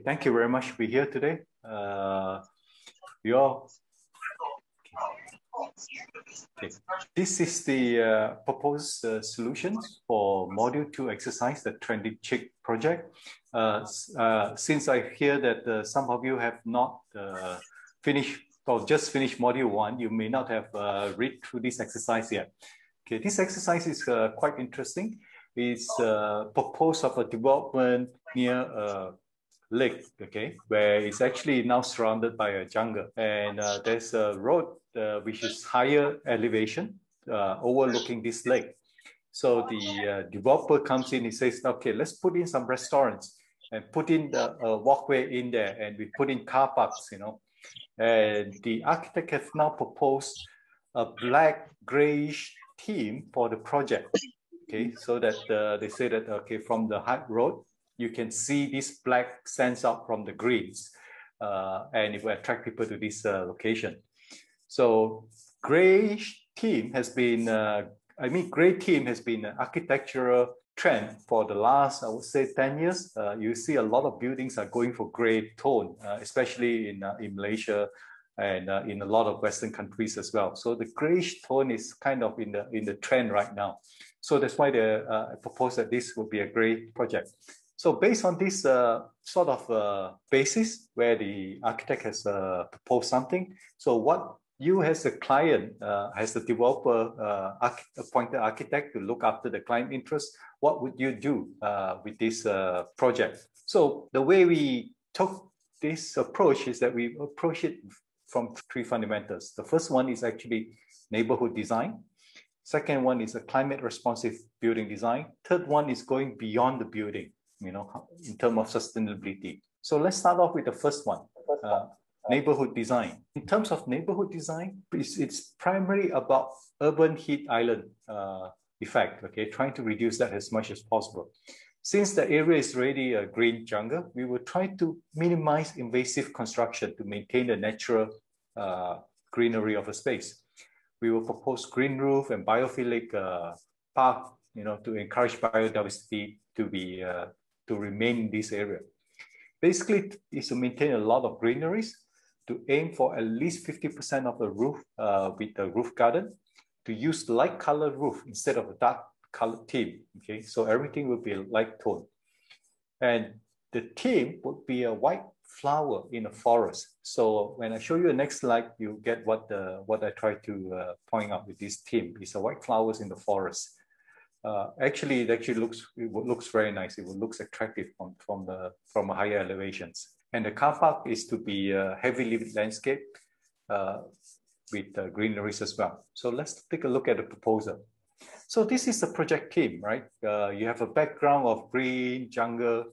thank you very much for being here today. Your This is the proposed solutions for Module 2 exercise, the Trendy Chic Project. Since I hear that some of you have not finished or just finished Module 1, you may not have read through this exercise yet. Okay, this exercise is quite interesting. It's proposed of a development near a lake, okay, where it's actually now surrounded by a jungle, and there's a road which is higher elevation overlooking this lake. So the developer comes in, he says, okay, let's put in some restaurants and put in the walkway in there, and we put in car parks, you know. And the architect has now proposed a black grayish theme for the project, okay, so that they say that, okay, from the high road, you can see this black stands out from the greens, and it will attract people to this location. So grayish theme has been, gray theme has been an architectural trend for the last, I would say, 10 years. You see a lot of buildings are going for gray tone, especially in Malaysia and in a lot of Western countries as well. So the grayish tone is kind of in the trend right now. So that's why they propose that this will be a gray project. So based on this sort of basis where the architect has proposed something, so what you as a client, as the developer, appointed architect to look after the client interest, what would you do with this project? So the way we took this approach is that we approach it from three fundamentals. The first one is actually neighborhood design. Second one is a climate responsive building design. Third one is going beyond the building, you know, in terms of sustainability. So let's start off with the first one, neighborhood design. In terms of neighborhood design, it's primarily about urban heat island effect, okay, trying to reduce that as much as possible. Since the area is already a green jungle, we will try to minimize invasive construction to maintain the natural greenery of a space. We will propose green roof and biophilic park, you know, to encourage biodiversity to be to remain in this area. Basically, is to maintain a lot of greeneries, to aim for at least 50% of the roof with the roof garden, to use light colored roof instead of a dark colored theme. Okay, so everything will be a light tone, and the theme would be a white flower in a forest. So when I show you the next slide, you get what I try to point out with this theme is a white flowers in the forest. Actually, it looks very nice. It looks attractive from higher elevations. And the car park is to be a heavily lit landscape with greeneries as well. So let's take a look at the proposal. So this is the project theme, right? You have a background of green jungle,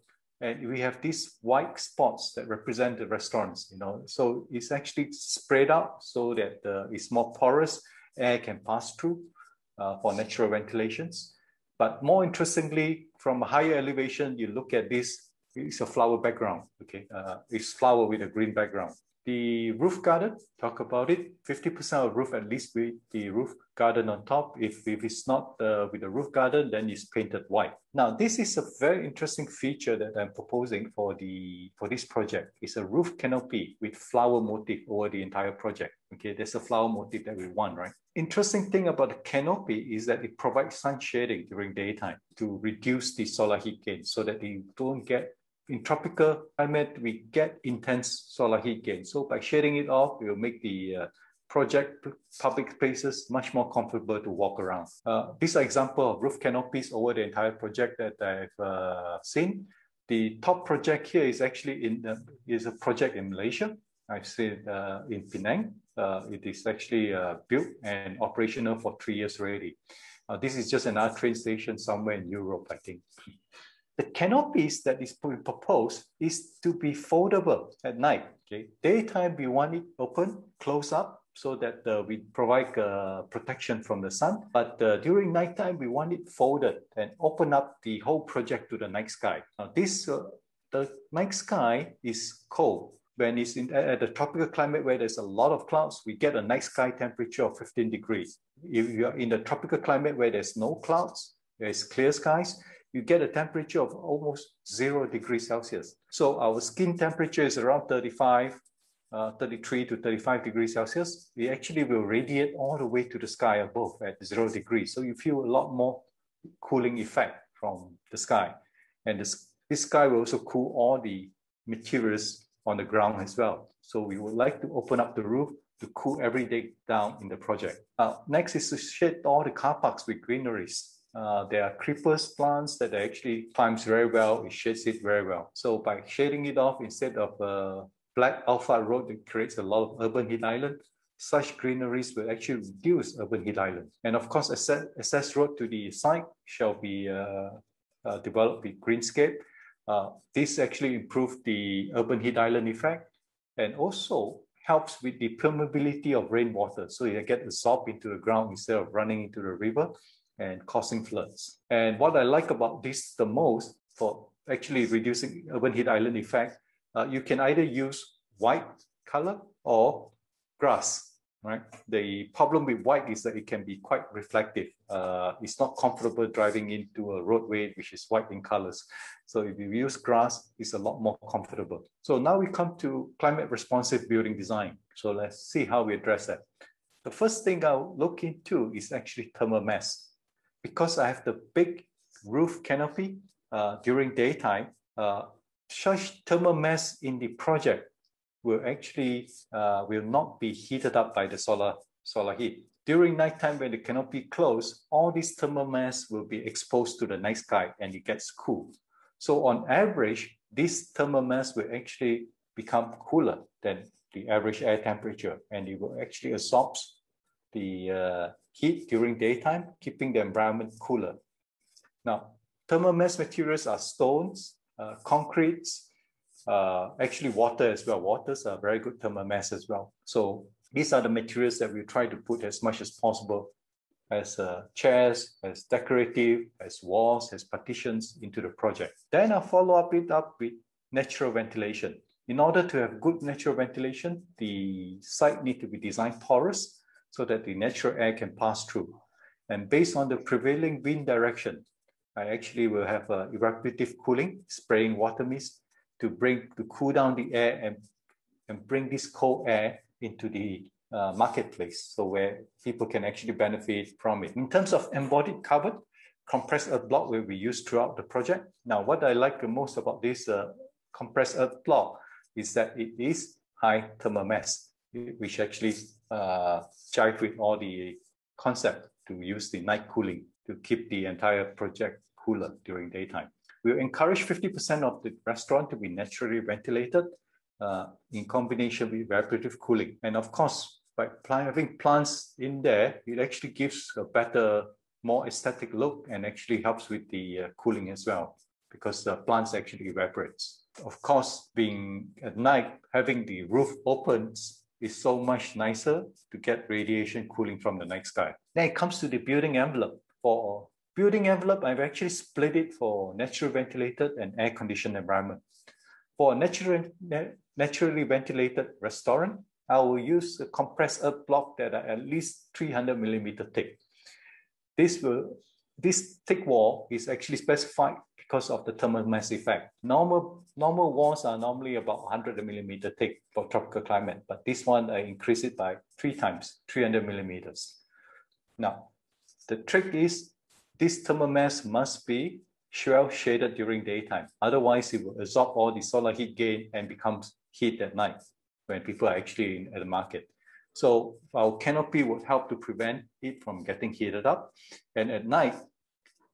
and we have these white spots that represent the restaurants, you know. So it's actually spread out so that it's more porous, air can pass through for natural ventilations. But more interestingly, from a higher elevation, you look at this, it's a flower background, okay? It's flower with a green background. The roof garden, talk about it, 50% of roof at least with the roof garden on top. If it's not with the roof garden, then it's painted white. Now, this is a very interesting feature that I'm proposing for this project. It's a roof canopy with flower motif over the entire project. Okay, there's a flower motif that we want, right? Interesting thing about the canopy is that it provides sun shading during daytime to reduce the solar heat gain so that you don't get, in tropical climate, we get intense solar heat gain. So by shading it off, we will make the project public spaces much more comfortable to walk around. This is an example of roof canopies over the entire project that I've seen. The top project here is actually is a project in Malaysia. I've seen in Penang. It is actually built and operational for 3 years already. This is just another train station somewhere in Europe, I think. The canopies that is proposed is to be foldable at night. Okay, daytime we want it open, close up, so that we provide protection from the sun. But during nighttime we want it folded and open up the whole project to the night sky. Now the night sky is cold. When it's at the tropical climate where there's a lot of clouds, we get a night sky temperature of 15 degrees. If you're in the tropical climate where there's no clouds, there's clear skies, you get a temperature of almost 0 degrees Celsius. So our skin temperature is around 33 to 35 degrees Celsius. We actually will radiate all the way to the sky above at 0 degrees. So you feel a lot more cooling effect from the sky. And this sky will also cool all the materials on the ground as well. So we would like to open up the roof to cool everything down in the project. Next is to shade all the car parks with greeneries. There are creepers plants that actually climbs very well, it shades it very well. So by shading it off instead of black alpha road that creates a lot of urban heat island, such greeneries will actually reduce urban heat island. And of course, access road to the site shall be developed with greenscape. This actually improves the urban heat island effect and also helps with the permeability of rainwater. So it gets absorbed into the ground instead of running into the river and causing floods. And what I like about this the most for actually reducing urban heat island effect, you can either use white color or grass, right? The problem with white is that it can be quite reflective. It's not comfortable driving into a roadway which is white in colors. So if you use grass, it's a lot more comfortable. So now we come to climate responsive building design. So let's see how we address that. The first thing I'll look into is actually thermal mass. Because I have the big roof canopy during daytime, such thermal mass in the project will actually will not be heated up by the solar heat. During nighttime, when the canopy closed, all this thermal mass will be exposed to the night sky and it gets cool. So on average, this thermal mass will actually become cooler than the average air temperature, and it will actually absorb the heat during daytime, keeping the environment cooler. Now, thermal mass materials are stones, concretes, actually water as well. Waters are very good thermal mass as well. So these are the materials that we try to put as much as possible as chairs, as decorative, as walls, as partitions into the project. Then I'll follow it up with natural ventilation. In order to have good natural ventilation, the site needs to be designed porous so that the natural air can pass through. And based on the prevailing wind direction, I actually will have evaporative cooling, spraying water mist to cool down the air and bring this cold air into the marketplace, so where people can actually benefit from it. In terms of embodied carbon, compressed earth block will be used throughout the project. Now, what I like the most about this compressed earth block is that it is high thermal mass, which actually jive with all the concept to use the night cooling to keep the entire project cooler during daytime. We'll encourage 50% of the restaurant to be naturally ventilated in combination with evaporative cooling. And of course, by having plants in there, it actually gives a better, more aesthetic look and actually helps with the cooling as well, because the plants actually evaporates. Of course, being at night, having the roof open is so much nicer to get radiation cooling from the night sky. Then it comes to the building envelope. For building envelope, I've actually split it for natural ventilated and air-conditioned environment. For a naturally ventilated restaurant, I will use a compressed earth block that are at least 300 millimeter thick. This thick wall is actually specified because of the thermal mass effect. Normal walls are normally about 100 millimeter thick for tropical climate, but this one I increase it by 3 times, 300 millimeters. Now, the trick is this thermal mass must be well shaded during daytime. Otherwise, it will absorb all the solar heat gain and becomes heat at night when people are actually at the market. So our canopy would help to prevent it from getting heated up. And at night,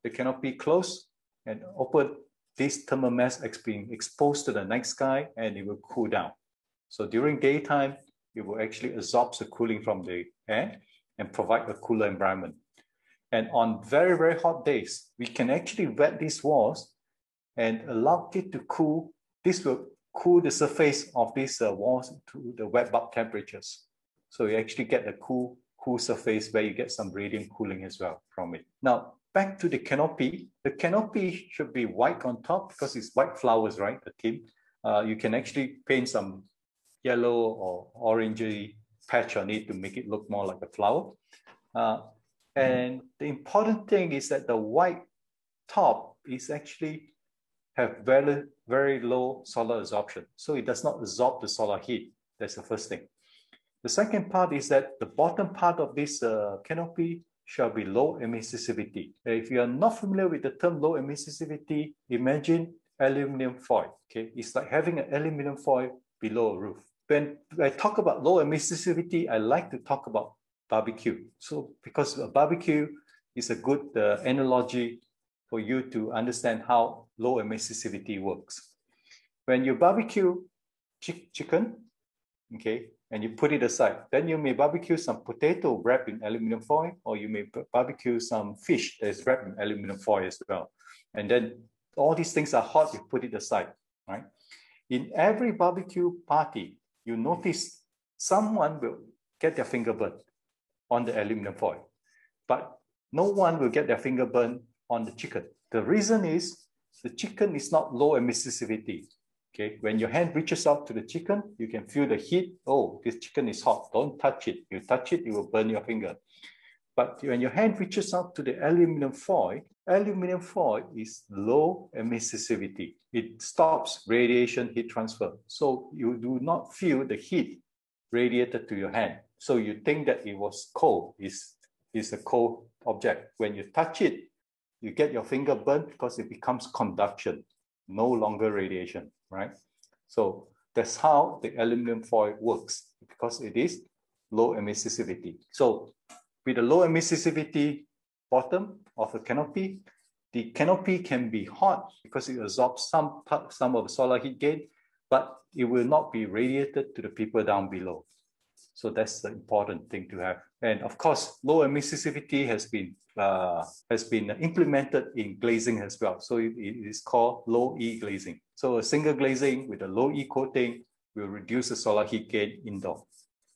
the canopy closed and open, this thermal mass being exposed to the night sky and it will cool down. So during daytime, it will actually absorb the cooling from the air and provide a cooler environment. And on very, very hot days, we can actually wet these walls and allow it to cool. This will cool the surface of these walls to the wet bulb temperatures. So you actually get a cool surface where you get some radiant cooling as well from it. Now, back to the canopy. The canopy should be white on top because it's white flowers, right? The theme. You can actually paint some yellow or orangey patch on it to make it look more like a flower. And the important thing is that the white top is actually have very, very low solar absorption. So it does not absorb the solar heat. That's the first thing. The second part is that the bottom part of this canopy shall be low emissivity. If you are not familiar with the term low emissivity, imagine aluminum foil. Okay, it's like having an aluminum foil below a roof. When I talk about low emissivity, I like to talk about barbecue. So because a barbecue is a good analogy for you to understand how low emissivity works. When you barbecue chicken, okay, and you put it aside, then you may barbecue some potato wrapped in aluminum foil, or you may barbecue some fish that is wrapped in aluminum foil as well. And then all these things are hot, you put it aside, right? In every barbecue party, you notice someone will get their finger burnt on the aluminum foil, but no one will get their finger burnt on the chicken. The reason is the chicken is not low emissivity. Okay, when your hand reaches out to the chicken, you can feel the heat. Oh, this chicken is hot. Don't touch it. You touch it, you will burn your finger. But when your hand reaches out to the aluminum foil is low emissivity. It stops radiation heat transfer. So you do not feel the heat radiated to your hand. So you think that it was cold, is a cold object. When you touch it, you get your finger burnt because it becomes conduction, no longer radiation, right? So that's how the aluminum foil works, because it is low emissivity. So with a low emissivity bottom of a canopy, the canopy can be hot because it absorbs some of the solar heat gain, but it will not be radiated to the people down below. So that's the important thing to have. And of course, low emissivity has been implemented in glazing as well. So it is called low E glazing. So a single glazing with a low E coating will reduce the solar heat gain indoor.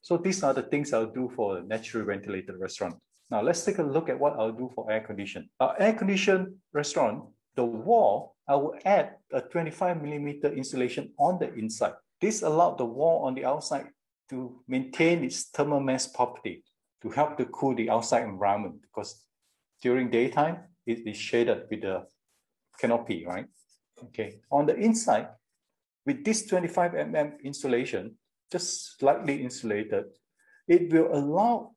So these are the things I'll do for a naturally ventilated restaurant. Now let's take a look at what I'll do for air conditioned. Our air conditioned restaurant, the wall, I will add a 25mm insulation on the inside. This allowed the wall on the outside to maintain its thermal mass property, to help to cool the outside environment, because during daytime, it is shaded with the canopy, right? Okay, on the inside, with this 25mm insulation, just slightly insulated, it will allow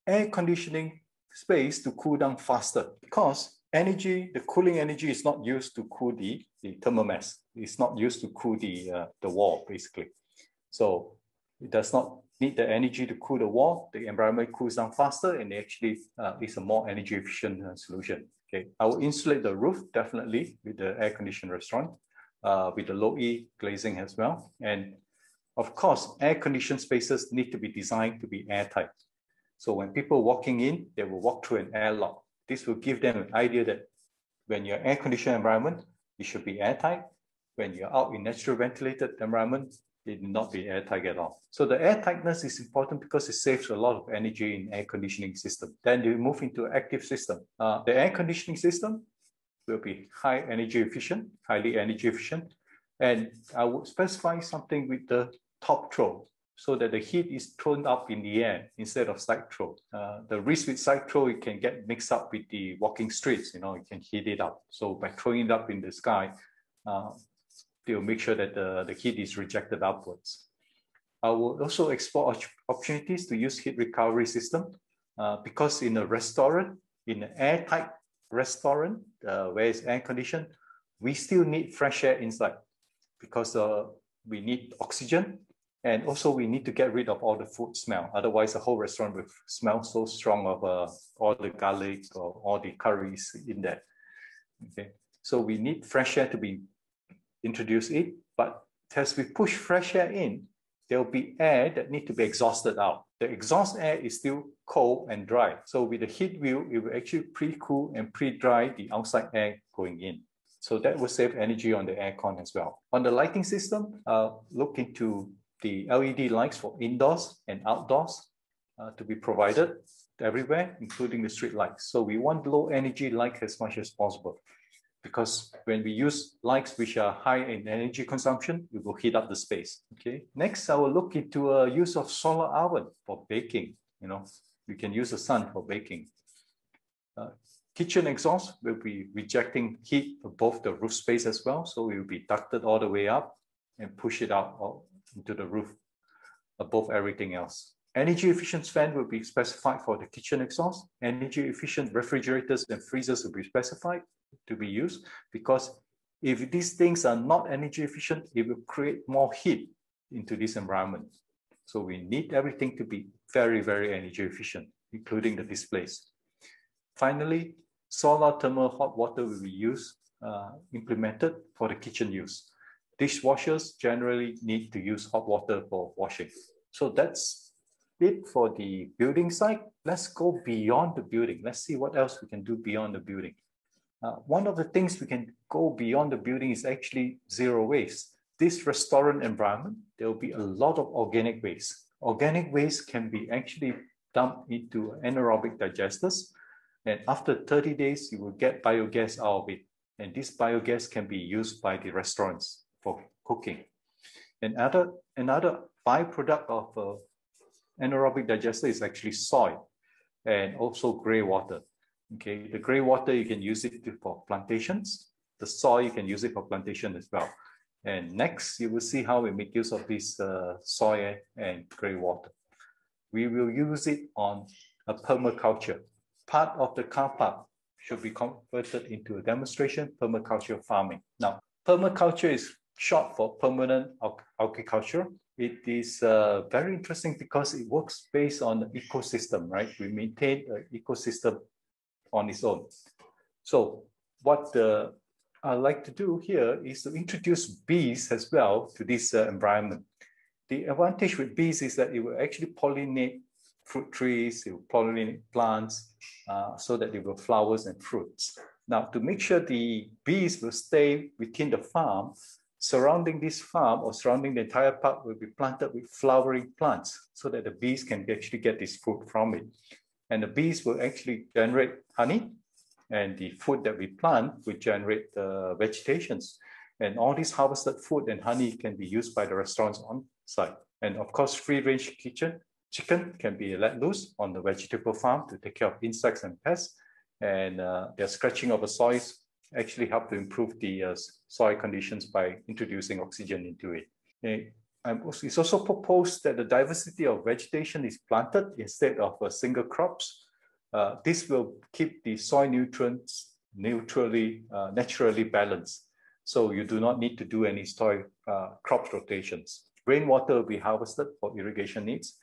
air conditioning space to cool down faster, because energy, the cooling energy is not used to cool the thermal mass. It's not used to cool the wall, basically. So it does not need the energy to cool the wall. The environment cools down faster, and actually is a more energy efficient solution. Okay, I will insulate the roof definitely with the air conditioned restaurant, with the low E glazing as well. And of course, air conditioned spaces need to be designed to be airtight. So when people walking in, they will walk through an airlock. This will give them an idea that when you're air conditioned environment, it should be airtight. When you're out in natural ventilated environment, it will not be airtight at all. So the air tightness is important because it saves a lot of energy in air conditioning system. Then you move into active system. The air conditioning system will be highly energy efficient. And I would specify something with the top throw, so that the heat is thrown up in the air instead of side throw. The risk with side throw, it can get mixed up with the walking streets, you can heat it up. So by throwing it up in the sky, they'll make sure that the heat is rejected upwards. I will also explore opportunities to use heat recovery system, because in a restaurant, in an airtight restaurant, where it's air conditioned, we still need fresh air inside, because we need oxygen, and also we need to get rid of all the food smell. Otherwise, the whole restaurant will smell so strong of all the garlic or all the curries in there. Okay, so we need fresh air to be introduced in, but as we push fresh air in, there will be air that need to be exhausted out. The exhaust air is still cold and dry. So with the heat wheel, it will actually pre-cool and pre-dry the outside air going in. So that will save energy on the aircon as well. On the lighting system, look into the LED lights for indoors and outdoors to be provided everywhere, including the street lights. So we want low energy light as much as possible, because when we use lights which are high in energy consumption, it will heat up the space. Okay. Next, I will look into use of solar oven for baking. You can use the sun for baking. Kitchen exhaust will be rejecting heat above the roof space as well. So it will be ducted all the way up and push it out into the roof above everything else. Energy efficient fan will be specified for the kitchen exhaust. Energy efficient refrigerators and freezers will be specified to be used, because if these things are not energy efficient, it will create more heat into this environment. So we need everything to be very, very energy efficient, including the displays. Finally, solar thermal hot water will be implemented for the kitchen use. Dishwashers generally need to use hot water for washing. So that's it for the building side. Let's go beyond the building. Let's see what else we can do beyond the building. One of the things we can go beyond the building is actually zero waste. This restaurant environment, there will be a lot of organic waste. Organic waste can be actually dumped into anaerobic digesters. And after 30 days, you will get biogas out of it. And this biogas can be used by the restaurants for cooking. Another byproduct of anaerobic digester is actually soil and also gray water. Okay, the gray water, you can use it for plantations. The soil, you can use it for plantation as well. And next, you will see how we make use of this soil and gray water. We will use it on a permaculture. Part of the car park should be converted into a demonstration permaculture farming. Now, permaculture is short for permanent agriculture. It is very interesting because it works based on the ecosystem, right? We maintain an ecosystem on its own. So what I like to do here is to introduce bees as well to this environment. The advantage with bees is that it will actually pollinate fruit trees, it will pollinate plants, so that they will flowers and fruits. Now, to make sure the bees will stay within the farm, surrounding this farm or surrounding the entire park will be planted with flowering plants so that the bees can actually get this food from it. And the bees will actually generate honey, and the food that we plant will generate vegetations. And all this harvested food and honey can be used by the restaurants on site. And of course, free-range chicken can be let loose on the vegetable farm to take care of insects and pests. And their scratching of the soils actually help to improve the soil conditions by introducing oxygen into it. Okay. It's also proposed that the diversity of vegetation is planted instead of single crops. This will keep the soil nutrients naturally balanced. So you do not need to do any soil crop rotations. Rainwater will be harvested for irrigation needs,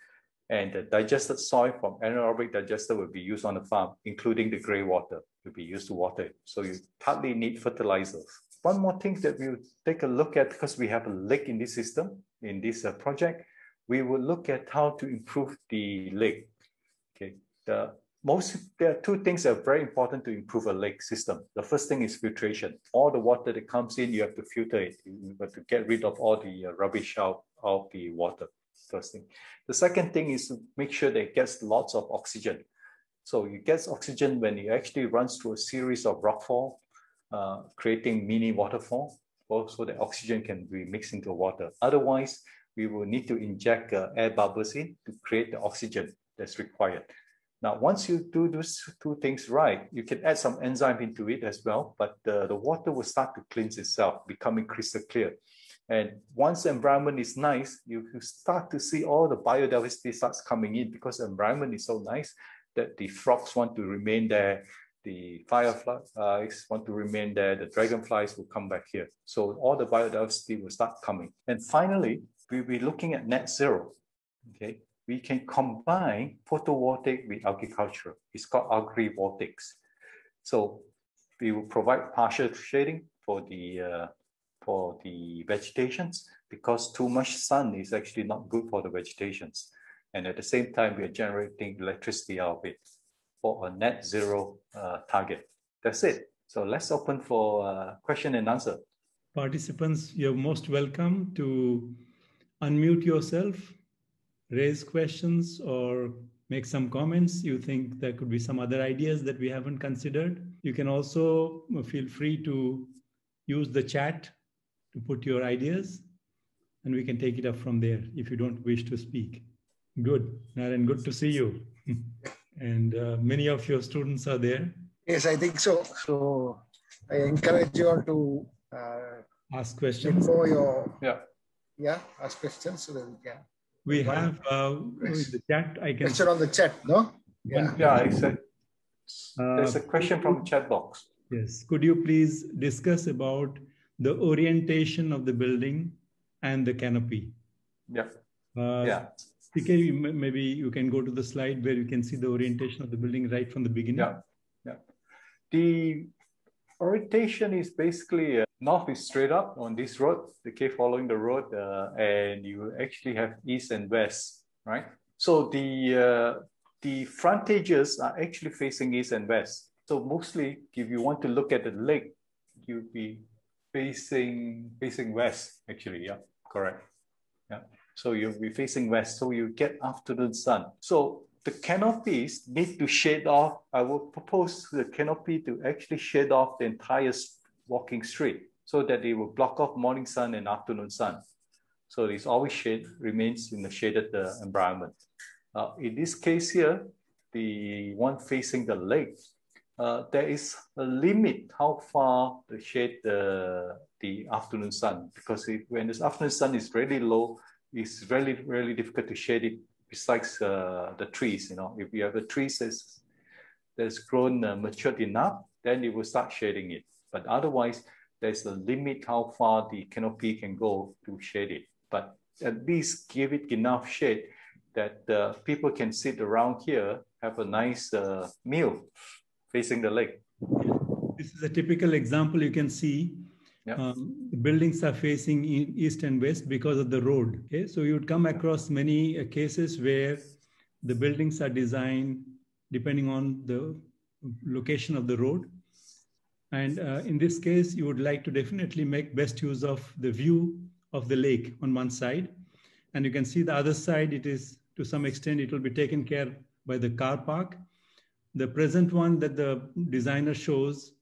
and the digested soil from anaerobic digester will be used on the farm, including the gray water will be used to water it. So you hardly need fertilizers. One more thing that we'll take a look at, because we have a lake in this system, in this project, we will look at how to improve the lake. Okay, there are two things that are very important to improve a lake system. The first thing is filtration. All the water that comes in, you have to filter it. You have to get rid of all the rubbish out of the water. First thing. The second thing is to make sure that it gets lots of oxygen. So it gets oxygen when it actually runs through a series of rockfall, creating mini waterfall, so that oxygen can be mixed into water. Otherwise, we will need to inject air bubbles in to create the oxygen that's required. Now, once you do those two things right, you can add some enzyme into it as well, but the water will start to cleanse itself, becoming crystal clear. And once the environment is nice, you start to see all the biodiversity starts coming in, because the environment is so nice that the frogs want to remain there, the fireflies want to remain there, the dragonflies will come back here. So all the biodiversity will start coming. And finally, we'll be looking at net zero. Okay, we can combine photovoltaic with agriculture. It's called agrivoltaics. So we will provide partial shading for the vegetations, because too much sun is actually not good for the vegetations. And at the same time, we are generating electricity out of it for a net zero target. That's it. So let's open for question and answer. Participants, you're most welcome to unmute yourself, raise questions, or make some comments. You think there could be some other ideas that we haven't considered. You can also feel free to use the chat to put your ideas, and we can take it up from there if you don't wish to speak. Good, Naren, good to see you. And many of your students are there. Yes, I think so. So I encourage you all to ask questions. for your yeah ask questions so that we can. We have in the chat. I can question on the chat. No. There's a question from the chat box. Yes. Could you please discuss about the orientation of the building and the canopy? CK, maybe you can go to the slide where you can see the orientation of the building right from the beginning. The orientation is basically north is straight up on this road, following the road, and you actually have east and west, right? So the frontages are actually facing east and west. So mostly, if you want to look at the lake, you'll be facing west, actually. Yeah, correct. Yeah. So you'll be facing west, so you get afternoon sun. So the canopies need to shade off. I will propose the canopy to actually shade off the entire walking street so that it will block off morning sun and afternoon sun. So it's always shade, remains in the shaded environment. In this case here, the one facing the lake, there is a limit how far to shade the afternoon sun, because when this afternoon sun is really low, it's really, really difficult to shade it besides the trees. You know, if you have the trees that's grown matured enough, then it will start shading it. But otherwise, there's a limit how far the canopy can go to shade it. But at least give it enough shade that people can sit around here, have a nice meal facing the lake. This is a typical example. You can see the buildings are facing east and west because of the road. Okay, so you would come across many cases where the buildings are designed depending on the location of the road. And in this case, you would like to definitely make best use of the view of the lake on one side. And you can see the other side, it is to some extent, it will be taken care by the car park. The present one that the designer shows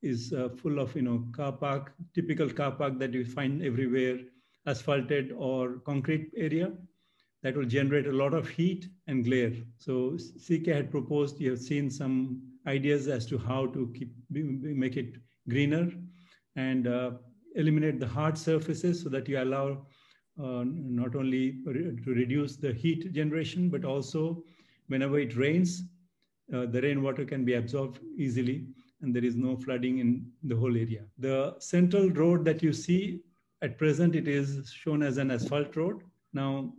is full of, car park, typical car park that you find everywhere, asphalted or concrete area that will generate a lot of heat and glare. So CK had proposed, you have seen some ideas as to how to make it greener and eliminate the hard surfaces so that you allow not only to reduce the heat generation, but also whenever it rains, the rainwater can be absorbed easily and there is no flooding in the whole area. The central road that you see at present, it is shown as an asphalt road. Now,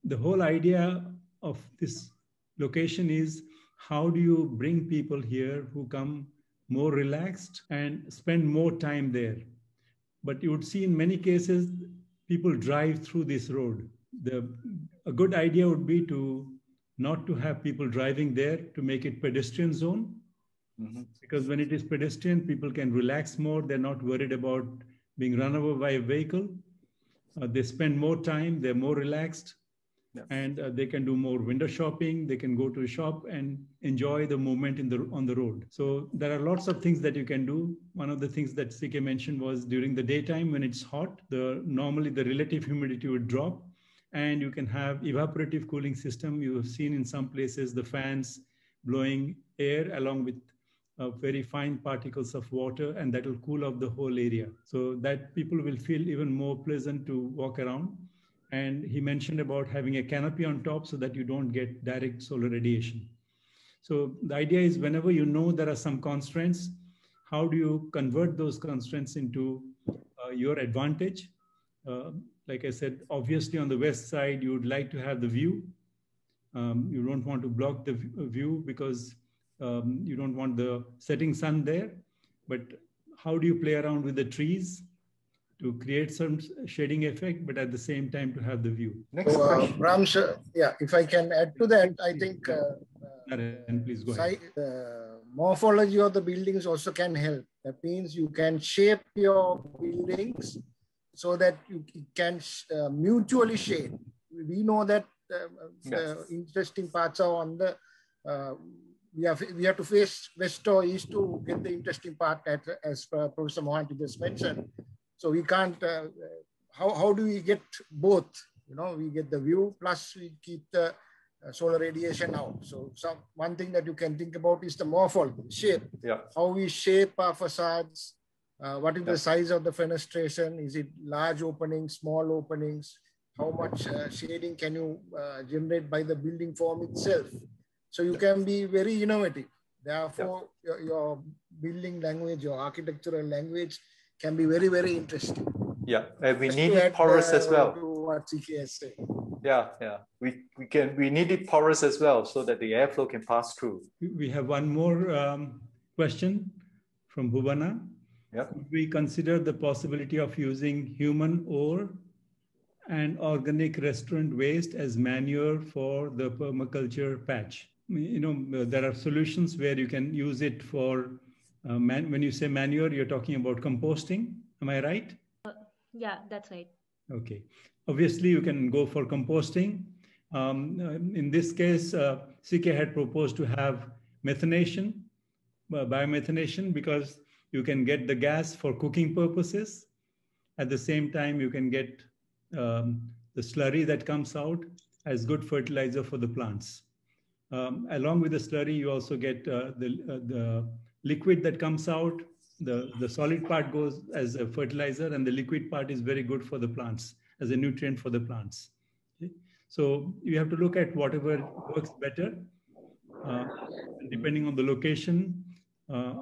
the whole idea of this location is how do you bring people here who come more relaxed and spend more time there? But you would see in many cases, people drive through this road. A good idea would be not to have people driving there, to make it pedestrian zone. Mm-hmm. Because when it is pedestrian, people can relax more. They're not worried about being run over by a vehicle. They spend more time, they're more relaxed. And they can do more window shopping. They can go to a shop and enjoy the movement on the road. So there are lots of things that you can do. One of the things that CK mentioned was during the daytime when it's hot, normally the relative humidity would drop and you can have evaporative cooling system. You have seen in some places the fans blowing air along with very fine particles of water, and that will cool off the whole area. So that people will feel even more pleasant to walk around. And he mentioned about having a canopy on top so that you don't get direct solar radiation. So the idea is whenever you know there are some constraints, how do you convert those constraints into your advantage? Like I said, obviously on the west side, you would like to have the view. You don't want to block the view because you don't want the setting sun there. But how do you play around with the trees to create some shading effect, but at the same time to have the view? Next question. Rams, if I can add to that, I think please go ahead. Morphology of the buildings also can help. That means you can shape your buildings so that you can mutually shade. We know that the interesting parts are on the, we have to face west or east to get the interesting part as Professor Mohanty just mentioned. So we can't, how do we get both? We get the view plus we keep the solar radiation out. So one thing that you can think about is the morphology, shape. Yeah. How we shape our facades. What is the size of the fenestration? Is it large openings, small openings? How much shading can you generate by the building form itself? So you can be very innovative. Therefore, your building language, your architectural language can be very, very interesting. Yeah, and we need it porous as well. What CK has said. Yeah, we need it porous as well so that the airflow can pass through. We have one more question from Bhuvana. Yep. Could we consider the possibility of using human ore and organic restaurant waste as manure for the permaculture patch? You know, there are solutions where you can use it for, when you say manure, you're talking about composting. Am I right? Yeah, that's right. Okay. Obviously, you can go for composting. In this case, CK had proposed to have methanation, biomatination, because you can get the gas for cooking purposes. At the same time, you can get the slurry that comes out as good fertilizer for the plants. Along with the slurry, you also get the liquid that comes out. The solid part goes as a fertilizer, and the liquid part is very good for the plants, as a nutrient for the plants. Okay? So you have to look at whatever works better, depending on the location.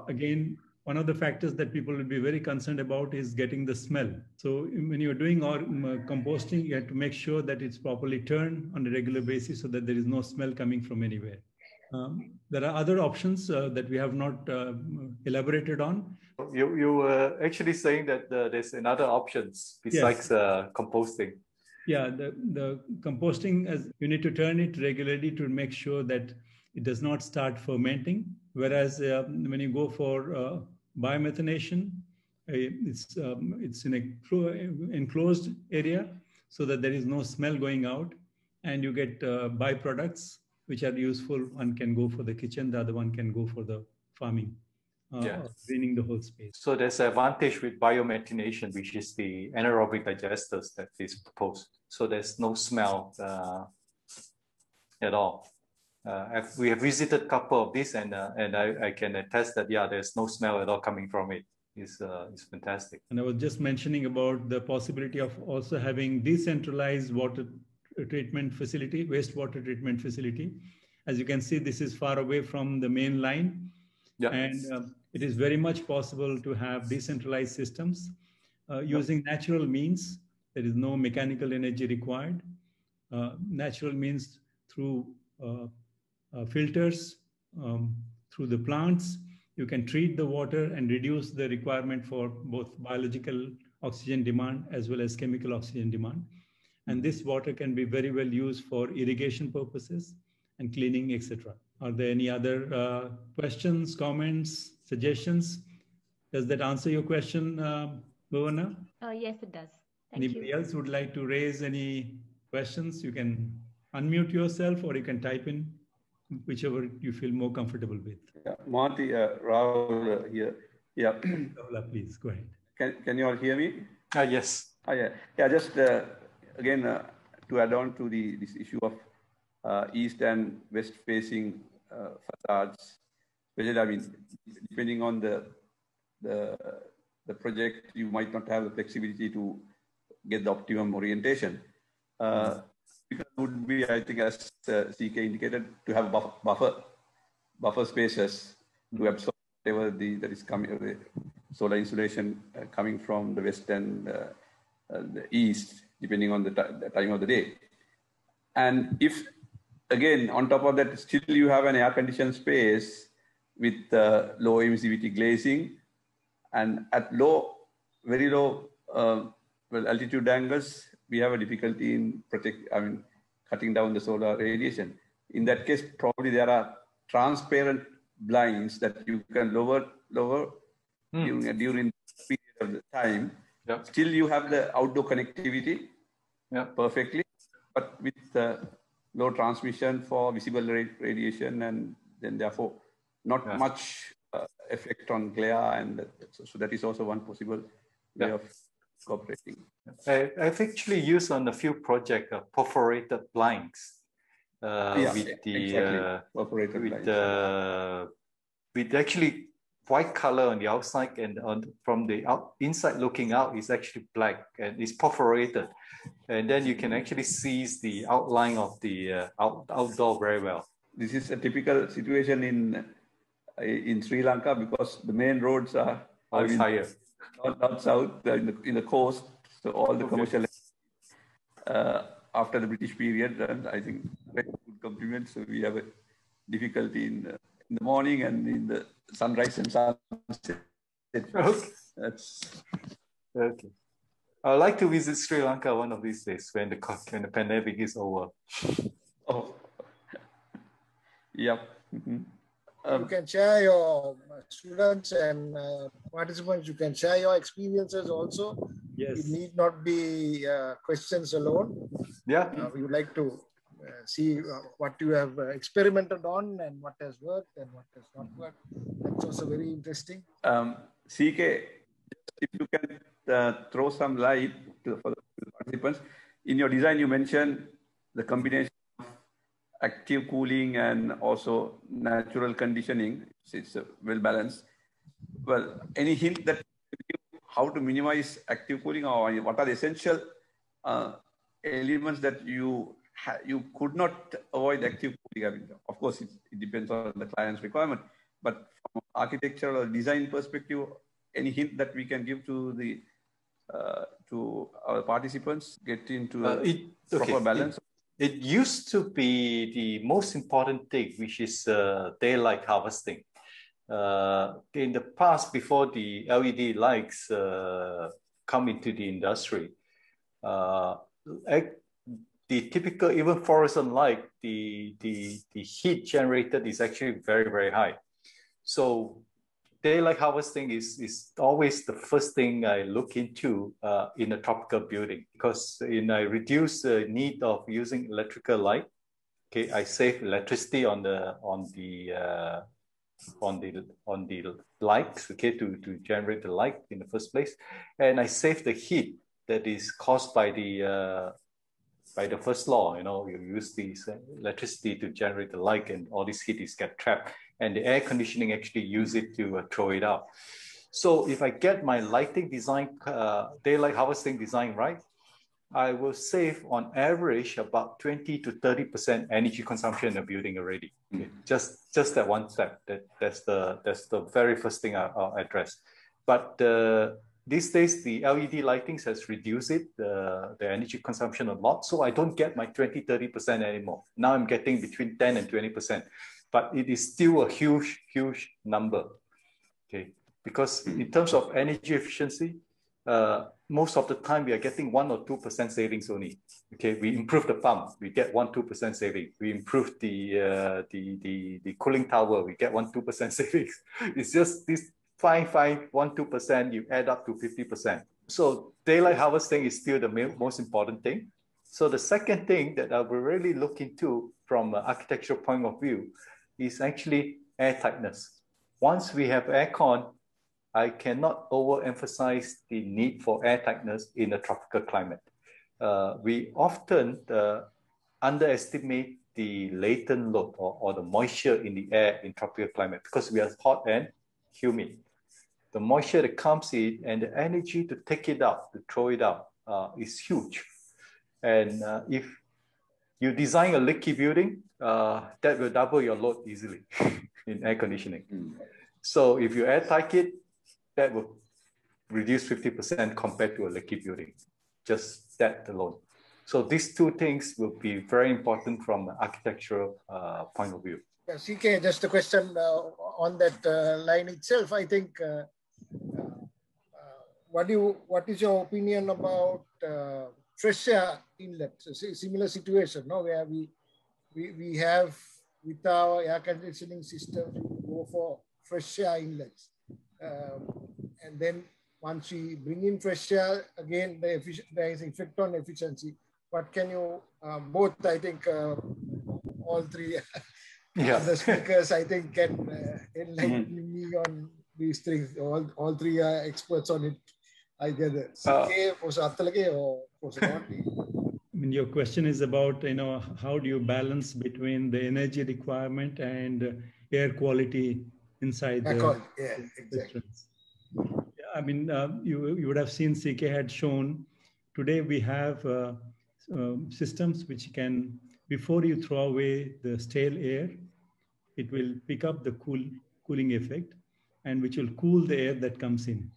Again, one of the factors that people will be very concerned about is getting the smell. So when you're doing composting, you have to make sure that it's properly turned on a regular basis so that there is no smell coming from anywhere. There are other options that we have not elaborated on. You were actually saying that there's another options besides composting. Yeah, the composting, as you need to turn it regularly to make sure that it does not start fermenting. Whereas when you go for biomethanation, it's in an enclosed area so that there is no smell going out, and you get byproducts which are useful. One can go for the kitchen, the other one can go for the farming, cleaning the whole space. So there's an advantage with biomatination, which is the anaerobic digesters that is proposed. So there's no smell at all. We have visited a couple of these, and I can attest that there's no smell at all coming from it. It's fantastic. And I was just mentioning about the possibility of also having decentralized water treatment facility, wastewater treatment facility. As you can see, this is far away from the main line, and it is very much possible to have decentralized systems using natural means. There is no mechanical energy required. Natural means through filters, through the plants. You can treat the water and reduce the requirement for both biological oxygen demand as well as chemical oxygen demand. And this water can be very well used for irrigation purposes and cleaning, etc. Are there any other questions, comments, suggestions? Does that answer your question, Bhavana? Yes, it does. Anybody else would like to raise any questions? You can unmute yourself or you can type in, whichever you feel more comfortable with. Monty, Rahul here. Yeah. Rahul, please go ahead. Can you all hear me? Yes. Just again to add on to this issue of east and west facing facades. Well, I mean, depending on the project, you might not have the flexibility to get the optimum orientation. Because would be, I think, as CK indicated, to have buffer spaces to absorb whatever that is coming, the solar insulation coming from the west and the east, depending on the time of the day. And if, again, on top of that, still you have an air-conditioned space with low emissivity glazing, and at very low altitude angles, we have a difficulty in cutting down the solar radiation. In that case, probably there are transparent blinds that you can lower during the period of the time. Still, you have the outdoor connectivity perfectly, but with low transmission for visible radiation, and then therefore not much effect on glare, and so that is also one possible way of cooperating. I've actually used on a few projects perforated blinds, with the exactly. with actually white color on the outside, and from the inside looking out is actually black and it's perforated, and then you can actually see the outline of the outdoor very well. This is a typical situation in Sri Lanka because the main roads are higher, not south, in the coast. So all the commercial after the British period, and I think very good compliment. So we have a difficulty in the morning and in the sunrise and sunset. Okay. That's okay. I'd like to visit Sri Lanka one of these days when the pandemic is over. Oh, yep. Mm-hmm. You can share your students and participants. You can share your experiences also. Yes. It need not be questions alone. Yeah. We would like to see what you have experimented on and what has worked and what has not worked. That's also very interesting. CK, if you can throw some light for the participants. In your design, you mentioned the combination of active cooling and also natural conditioning. It's well balanced. Well, any hint that how to minimize active cooling, or what are the essential elements that you could not avoid active cooling? I mean, of course, it depends on the client's requirement, but from architectural or design perspective, any hint that we can give to our participants, get into proper balance? It used to be the most important thing, which is daylight harvesting. In the past, before the LED lights come into the industry, the typical, even fluorescent light, the heat generated is actually very, very high. So daylight harvesting is always the first thing I look into in a tropical building, because I reduce the need of using electrical light. Okay, I save electricity on the lights, okay, to generate the light in the first place, and I save the heat that is caused by the first law. You know, you use this electricity to generate the light, and all this heat is get trapped, and the air conditioning actually use it to throw it out. So if I get my lighting design, daylight harvesting design right, I will save on average about 20 to 30% energy consumption in a building already. Okay. Just that one step. That's the very first thing I'll address. But these days, the LED lightings has reduced the energy consumption a lot. So I don't get my 20, 30% anymore. Now I'm getting between 10 and 20%. But it is still a huge, huge number. Okay. Because in terms of energy efficiency, most of the time we are getting 1 or 2% savings only. Okay, we improve the pump, we get 1-2% savings. We improve the cooling tower, we get 1-2% savings. It's just this 1-2%, you add up to 50%. So daylight harvesting is still the most important thing. So the second thing that I will really look into from an architectural point of view is actually air tightness. Once we have aircon, I cannot overemphasize the need for air tightness in a tropical climate. We often underestimate the latent load or the moisture in the air in tropical climate, because we are hot and humid. The moisture that comes in and the energy to take it out, to throw it out, is huge. And if you design a leaky building, that will double your load easily in air conditioning. So if you air tight it, that will reduce 50% compared to a leaky building, just that alone. So these two things will be very important from an architectural point of view. Yeah, CK, just a question on that line itself. I think, what is your opinion about fresh air inlets? Similar situation, no, where we have with our air conditioning system, we go for fresh air inlets. And then once we bring in fresh air, again, there is effect on efficiency. What can you, both, I think, all three other speakers, I think, can enlighten me on these things. All three are experts on it. I gather. CK, mean, your question is about, how do you balance between the energy requirement and air quality inside the exactly. I mean, you would have seen CK had shown today we have systems which can, before you throw away the stale air, it will pick up the cooling effect and which will cool the air that comes in.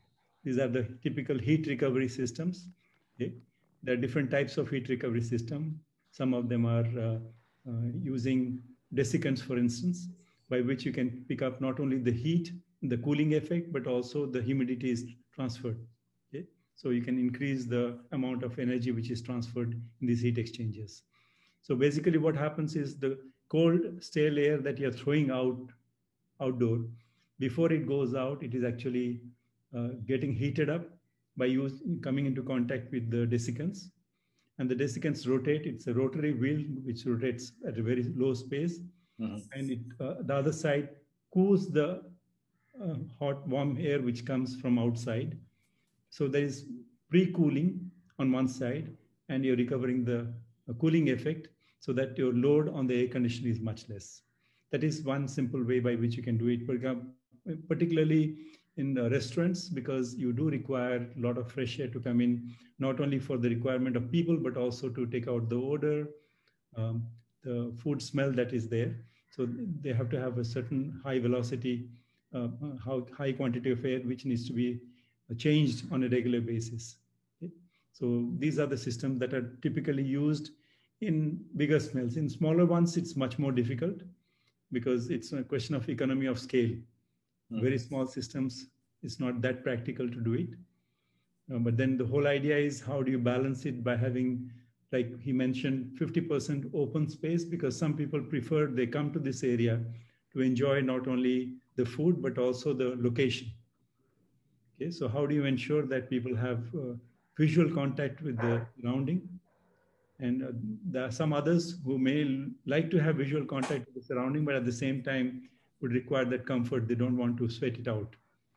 These are the typical heat recovery systems. Okay? There are different types of heat recovery system. Some of them are using desiccants, for instance, by which you can pick up not only the heat, the cooling effect, but also the humidity is transferred. Okay? So you can increase the amount of energy which is transferred in these heat exchangers. So basically what happens is the cold, stale air that you're throwing outdoor, before it goes out, it is actually getting heated up by coming into contact with the desiccants. And the desiccants rotate. It's a rotary wheel which rotates at a very low space. Mm-hmm. And the other side cools the hot, warm air which comes from outside. So there is pre-cooling on one side, and you're recovering the cooling effect so that your load on the air conditioner is much less. That is one simple way by which you can do it, particularly in restaurants, because you do require a lot of fresh air to come in, not only for the requirement of people, but also to take out the odor, the food smell that is there. So they have to have a certain high velocity, high quantity of air, which needs to be changed on a regular basis. Okay? So these are the systems that are typically used in bigger smells. In smaller ones, it's much more difficult because it's a question of economy of scale. Mm-hmm. Very small systems, it's not that practical to do it. But then the whole idea is how do you balance it by having, like he mentioned, 50% open space, because some people prefer, they come to this area to enjoy not only the food, but also the location. Okay, so how do you ensure that people have visual contact with the surrounding? And there are some others who may like to have visual contact with the surrounding, but at the same time would require that comfort. They don't want to sweat it out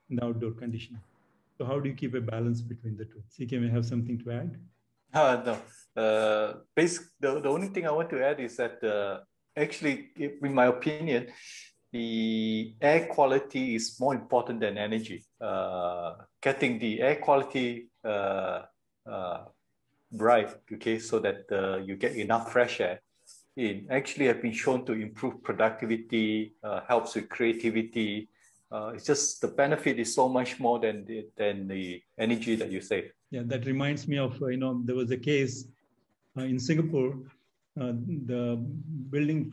in the outdoor condition. So how do you keep a balance between the two? CK may have something to add? No. The only thing I want to add is that actually, in my opinion, the air quality is more important than energy. Getting the air quality right, okay, so that you get enough fresh air in actually have been shown to improve productivity, helps with creativity. It's just the benefit is so much more than the energy that you save. Yeah, that reminds me of, there was a case in Singapore, the building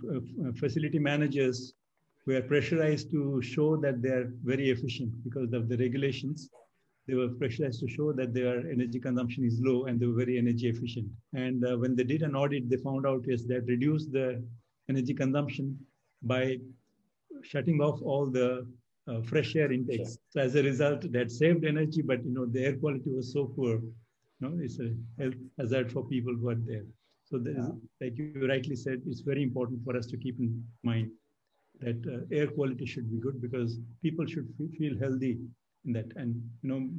facility managers were pressurized to show that they're very efficient because of the regulations. They were pressurized to show that their energy consumption is low and they were very energy efficient. And when they did an audit, they found out yes, they had reduced the energy consumption by shutting off all the fresh air intakes. Sure. So as a result, they had saved energy, but the air quality was so poor. It's a health hazard for people who are there. So like you rightly said, it's very important for us to keep in mind that air quality should be good because people should feel healthy in that. And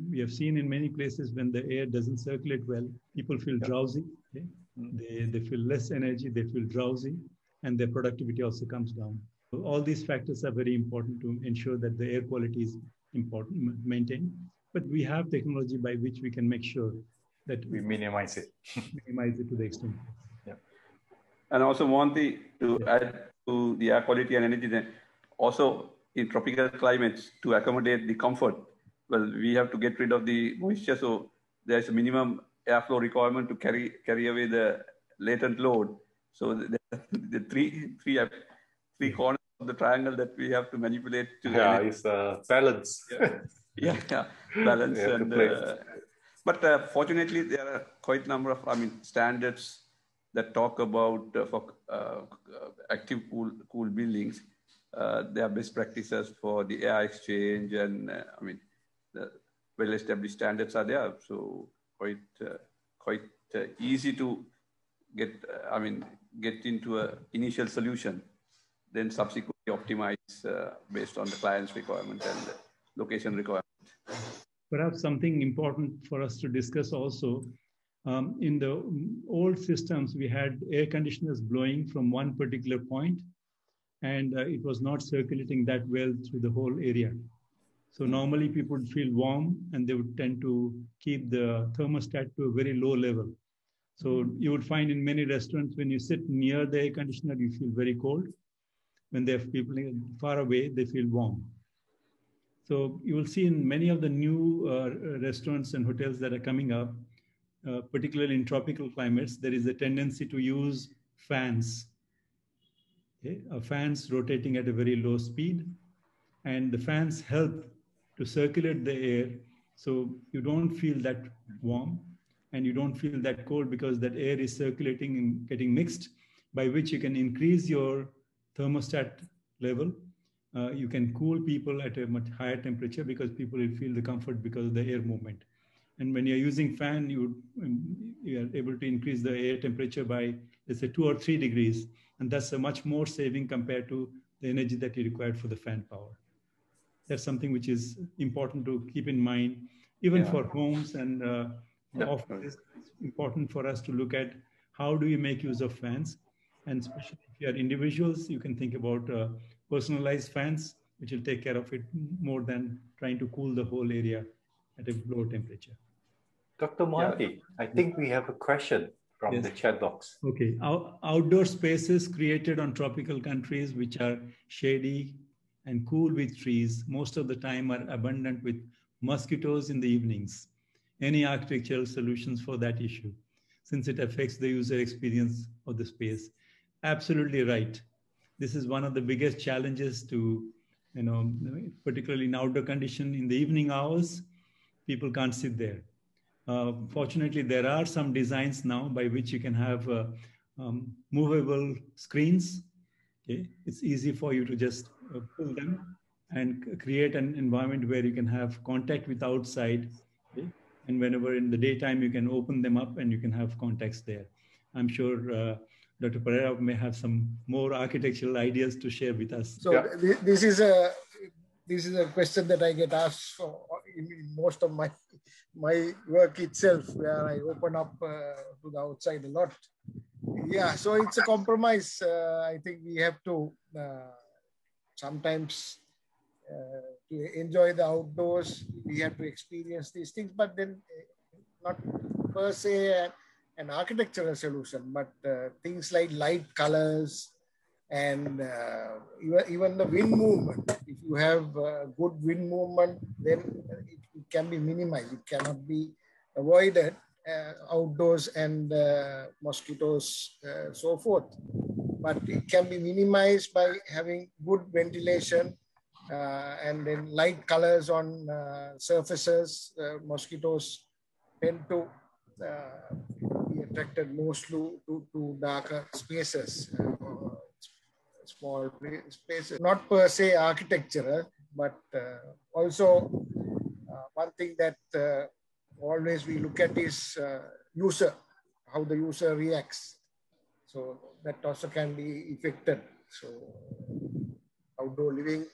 we have seen in many places when the air doesn't circulate well, people feel drowsy. Okay? They feel less energy, they feel drowsy, and their productivity also comes down. So all these factors are very important to ensure that the air quality is maintained. But we have technology by which we can make sure that we minimize it. Minimize it to the extent. Yeah. And also want to add to the air quality and energy, then also in tropical climates to accommodate the comfort. Well, we have to get rid of the moisture, so there's a minimum airflow requirement to carry away the latent load. So the three corners of the triangle that we have to manipulate to it's balance. Balance. And but fortunately, there are quite a number of standards that talk about for active cool buildings. There are best practices for the air exchange, and the well-established standards are there. So quite easy to get into an initial solution, then subsequently optimize based on the client's requirement and the location requirement. Perhaps something important for us to discuss also, In the old systems, we had air conditioners blowing from one particular point, and it was not circulating that well through the whole area. So normally people would feel warm, and they would tend to keep the thermostat to a very low level. So you would find in many restaurants, when you sit near the air conditioner, you feel very cold. When there are people far away, they feel warm. So you will see in many of the new restaurants and hotels that are coming up, particularly in tropical climates, there is a tendency to use fans. Okay? Fans rotating at a very low speed, and the fans help to circulate the air, so you don't feel that warm and you don't feel that cold, because that air is circulating and getting mixed, by which you can increase your thermostat level. You can cool people at a much higher temperature, because people will feel the comfort because of the air movement. And when you're using fan, you are able to increase the air temperature by, let's say, 2 or 3 degrees. And that's a much more saving compared to the energy that you require for the fan power. That's something which is important to keep in mind, even for homes and offices. It's important for us to look at how do you make use of fans. And especially if you are individuals, you can think about personalized fans, which will take care of it more than trying to cool the whole area at a low temperature. Dr. Mohanty, I think we have a question from the chat box. Okay. Outdoor spaces created on tropical countries, which are shady and cool with trees, most of the time are abundant with mosquitos in the evenings. Any architectural solutions for that issue, since it affects the user experience of the space? Absolutely right. This is one of the biggest challenges to, particularly in outdoor condition in the evening hours, people can't sit there. Fortunately, there are some designs now by which you can have movable screens. Okay? It's easy for you to just pull them and create an environment where you can have contact with outside. Okay? And whenever in the daytime, you can open them up and you can have contacts there. I'm sure Dr. Pereira may have some more architectural ideas to share with us. So this is a question that I get asked in most of my work itself, where I open up to the outside a lot. Yeah, so it's a compromise. I think we have to sometimes to enjoy the outdoors. We have to experience these things, but then not per se an architectural solution, but things like light colors and even the wind movement. If you have good wind movement, then it can be minimized. It cannot be avoided outdoors and mosquitoes, so forth. But it can be minimized by having good ventilation and then light colors on surfaces. Mosquitoes tend to be attracted mostly to darker spaces, small spaces. Not per se architectural, but also one thing that always we look at is user, how the user reacts. So that also can be affected. So outdoor living,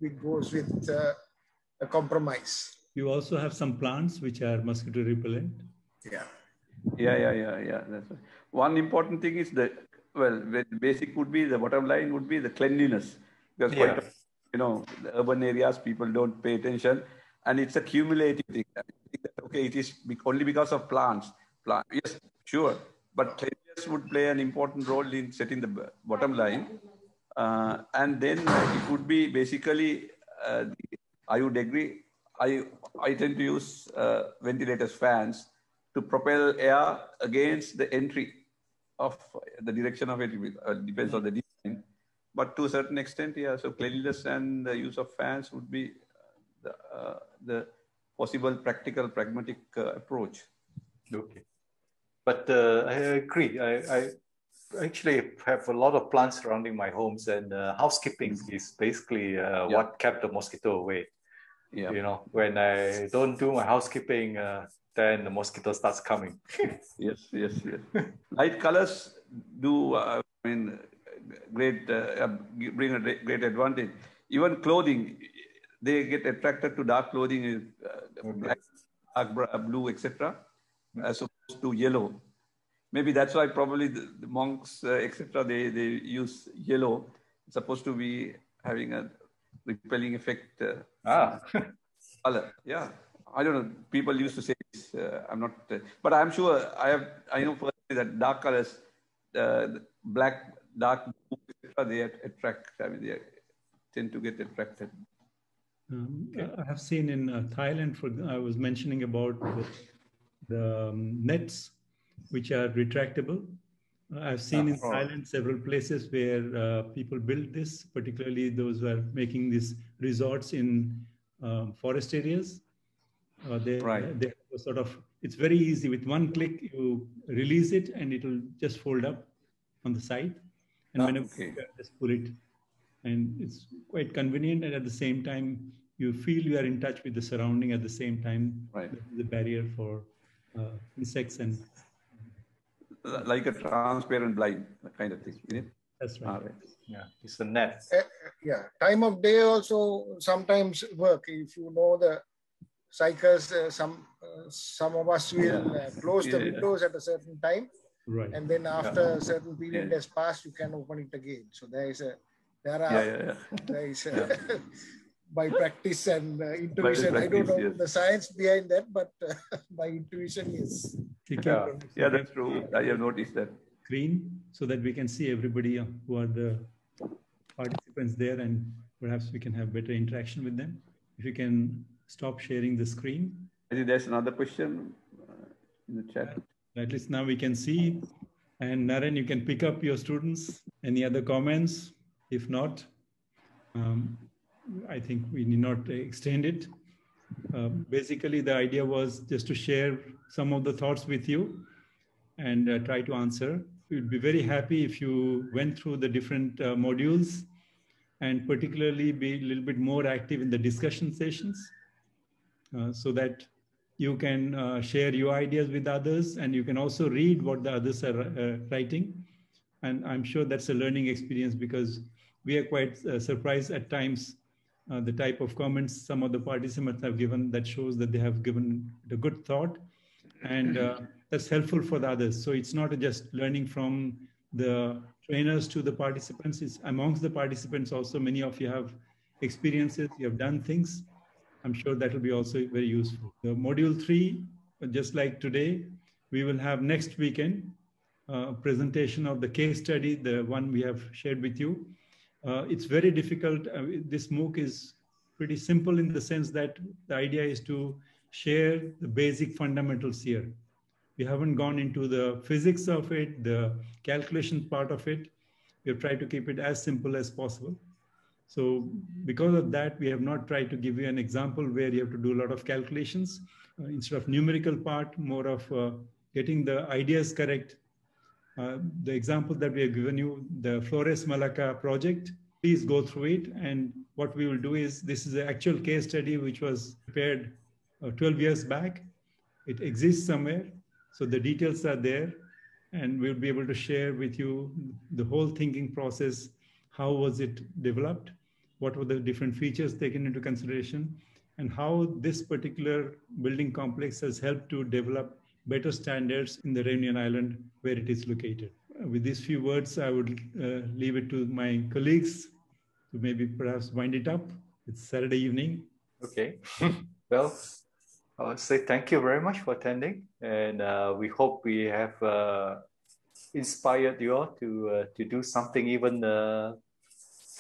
it goes with a compromise. You also have some plants which are mosquito repellent. Yeah. That's right. One important thing is that, the basic would be, the bottom line would be the cleanliness. Because quite, the urban areas, people don't pay attention, and it's a cumulative thing. Okay, it is only because of plants. Yes, sure, but cleanliness would play an important role in setting the bottom line. And then it would be basically, I would agree, I tend to use ventilators, fans, to propel air against the entry of the direction of it. Depends on the design. But to a certain extent, so cleanliness and the use of fans would be the possible practical, pragmatic approach. Okay. But I agree. I actually have a lot of plants surrounding my homes, and housekeeping is basically what kept the mosquito away. Yeah. When I don't do my housekeeping, then the mosquito starts coming. Yes. Light colors do, bring a great advantage. Even clothing, they get attracted to dark clothing, black, dark blue, etc. So to yellow. Maybe that's why probably the monks, etc., they use yellow. It's supposed to be having a repelling effect. Color. Yeah. I don't know. People used to say this. I'm not, but I'm sure I know personally that dark colors, black, dark, etc., they attract. I mean, they tend to get attracted. I have seen in Thailand, I was mentioning about the nets, which are retractable. I've seen in Thailand several places where people build this, particularly those who are making these resorts in forest areas. They sort of, it's very easy. With one click, you release it and it will just fold up on the side. And whenever you just pull it. And it's quite convenient. And at the same time, you feel you are in touch with the surrounding at the same time. The barrier for insects and... Like a transparent blind kind of thing, isn't it? That's right. Yeah, it's a net. Yeah, time of day also sometimes work. If you know the cycles, some of us will close the windows at a certain time, and then after a certain period has passed, you can open it again. So there is by practice and intuition. I don't know the science behind that, but by intuition, yes. Yeah, that's true. I have noticed that. Screen, so that we can see everybody who are the participants there, and perhaps we can have better interaction with them. If you can stop sharing the screen. I think there's another question in the chat. At least now we can see. And Naren, you can pick up your students. Any other comments? If not, I think we need not extend it. Basically, the idea was just to share some of the thoughts with you and try to answer. We'd be very happy if you went through the different modules and particularly be a little bit more active in the discussion sessions so that you can share your ideas with others, and you can also read what the others are writing. And I'm sure that's a learning experience, because we are quite surprised at times the type of comments some of the participants have given that shows that they have given the good thought, and that's helpful for the others. So it's not just learning from the trainers to the participants, it's amongst the participants also. Many of you have experiences, you have done things. I'm sure that will be also very useful. The module 3, just like today, we will have next weekend presentation of the case study, the one we have shared with you. It's very difficult. This MOOC is pretty simple in the sense that the idea is to share the basic fundamentals here. We haven't gone into the physics of it, the calculation part of it. We have tried to keep it as simple as possible. So because of that, we have not tried to give you an example where you have to do a lot of calculations. Instead of numerical part, more of getting the ideas correct. The example that we have given you, the Flores Malacca project, please go through it. And what we will do is, this is an actual case study which was prepared 12 years back. It exists somewhere. So the details are there, and we'll be able to share with you the whole thinking process. How was it developed? What were the different features taken into consideration? And how this particular building complex has helped to develop better standards in the Reunion Island where it is located. With these few words, I would leave it to my colleagues to maybe perhaps wind it up. It's Saturday evening. Okay. Well, I would say thank you very much for attending, and we hope we have inspired you all to do something even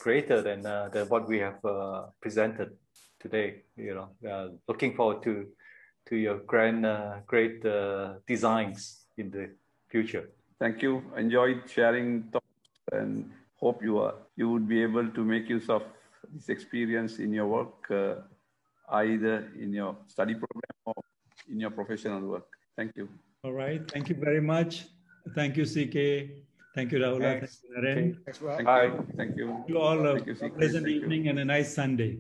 greater than what we have presented today. You know, looking forward to your great designs in the future. Thank you. Enjoyed sharing thoughts, and hope you would be able to make use of this experience in your work, either in your study program or in your professional work. Thank you. All right. Thank you very much. Thank you, CK. Thank you, Rahul. Thank you, Naren. Thanks, well. Thank you. Thank you. You all a CK. pleasant evening and a nice Sunday.